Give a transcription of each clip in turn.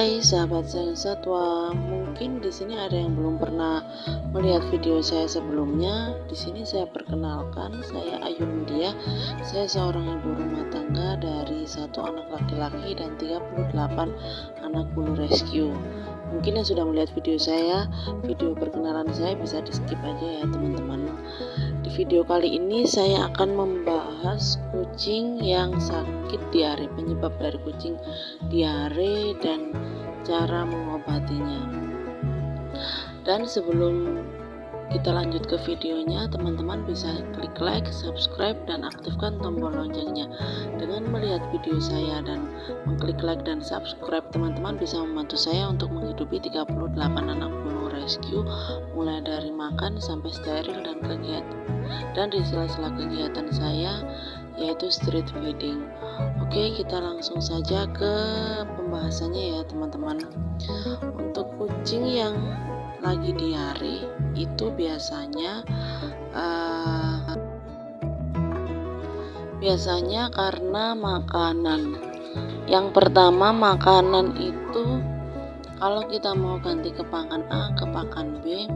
Hai sahabat sayang satwa, mungkin di sini ada yang belum pernah melihat video saya sebelumnya. Di sini saya perkenalkan, saya Ayu Nindya. Saya seorang ibu rumah tangga dari 1 anak laki-laki dan 38 anak bulu rescue. Mungkin yang sudah melihat video saya, video perkenalan saya bisa di skip aja ya teman-teman. Di video kali ini saya akan membahas kucing yang sakit diare, penyebab dari kucing diare dan cara mengobatinya. Dan sebelum kita lanjut ke videonya, teman-teman bisa klik like, subscribe, dan aktifkan tombol loncengnya. Dengan melihat video saya dan mengklik like dan subscribe, teman-teman bisa membantu saya untuk menghidupi 38 anak bulu rescue, mulai dari makan sampai steril dan kegiatan. Dan di sela-sela kegiatan saya yaitu street feeding. Oke, kita langsung saja ke pembahasannya ya teman-teman. Untuk kucing yang lagi diare itu biasanya karena makanan. Yang pertama, makanan itu kalau kita mau ganti ke pakan A ke pakan B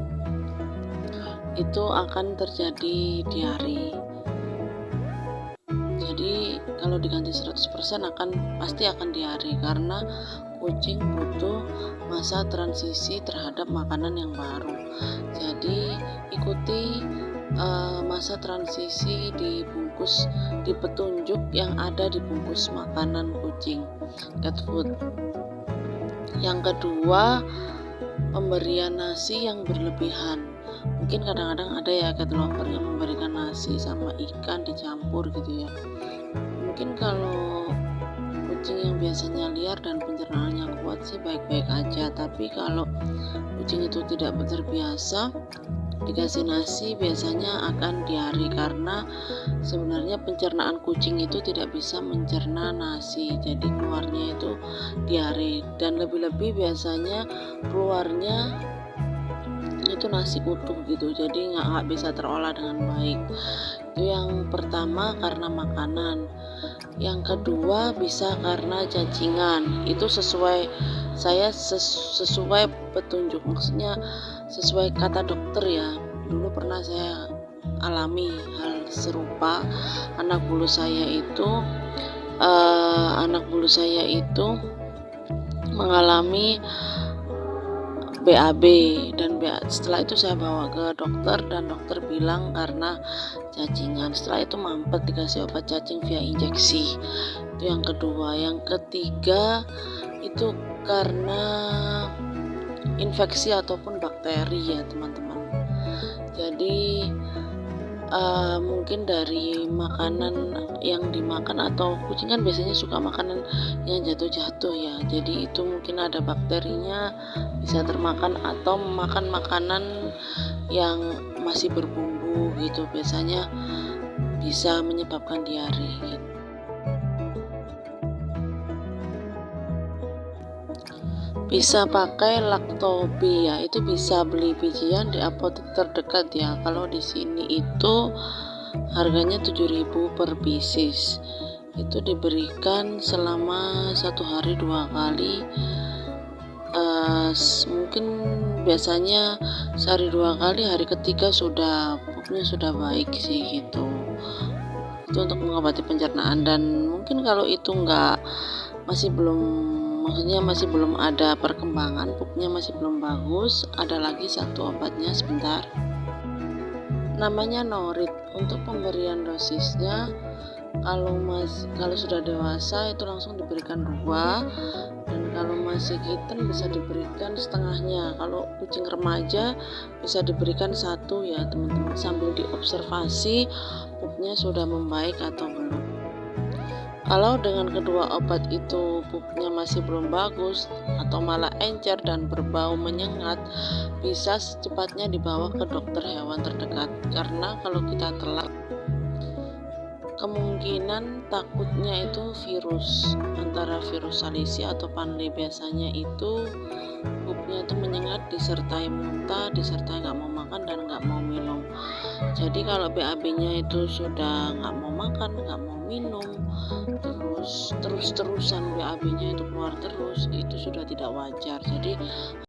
itu akan terjadi diare. Jadi kalau diganti 100% pasti akan diare, karena kucing butuh masa transisi terhadap makanan yang baru. Jadi ikuti masa transisi di petunjuk yang ada di bungkus makanan kucing, cat food. Yang kedua, pemberian nasi yang berlebihan. Mungkin kadang-kadang ada ya cat lover yang memberikan nasi sama ikan dicampur gitu ya. Mungkin kalau kucing yang biasanya liar dan pencernaannya kuat sih baik-baik aja, tapi kalau kucing itu tidak terbiasa dikasih nasi biasanya akan diare, karena sebenarnya pencernaan kucing itu tidak bisa mencerna nasi, jadi keluarnya itu diare. Dan lebih-lebih biasanya keluarnya itu nasi utuh gitu, jadi nggak bisa terolah dengan baik. Itu yang pertama, karena makanan. Yang kedua bisa karena cacingan. Itu sesuai petunjuk, maksudnya sesuai kata dokter ya. Dulu pernah saya alami hal serupa. Anak bulu saya itu mengalami BAB, dan setelah itu saya bawa ke dokter dan dokter bilang karena cacingan. Setelah itu mampet dikasih obat cacing via injeksi. Itu yang kedua. Yang ketiga itu karena infeksi ataupun bakteri ya teman-teman. Jadi mungkin dari makanan yang dimakan, atau kucing kan biasanya suka makanan yang jatuh-jatuh ya, jadi itu mungkin ada bakterinya, bisa termakan, atau makan makanan yang masih berbumbu gitu, biasanya bisa menyebabkan diare gitu. Bisa pakai Lactobi ya, itu bisa beli bijian di apotek terdekat ya. Kalau di sini itu harganya 7.000 per pieces. Itu diberikan selama 1 hari 2 kali. Mungkin biasanya sehari 2 kali, hari ketiga pupnya sudah baik sih gitu. Itu untuk mengobati pencernaan. Dan mungkin kalau itu masih belum ada perkembangan, pupnya masih belum bagus, ada lagi satu obatnya, sebentar, namanya Norit. Untuk pemberian dosisnya, kalau sudah dewasa itu langsung diberikan 2, dan kalau masih kitten bisa diberikan setengahnya. Kalau kucing remaja bisa diberikan 1 ya teman-teman, sambil diobservasi pupnya sudah membaik atau belum. Kalau dengan kedua obat itu pupnya masih belum bagus atau malah encer dan berbau menyengat, bisa secepatnya dibawa ke dokter hewan terdekat, karena kalau kita telat, kemungkinan takutnya itu virus, antara virus salisia atau panle. Biasanya itu pupnya itu menyengat disertai muntah, disertai nggak mau makan dan nggak mau minum. Jadi kalau BAB-nya itu sudah nggak mau makan, nggak mau minum, terus-terusan BAB-nya itu keluar terus, itu sudah tidak wajar. Jadi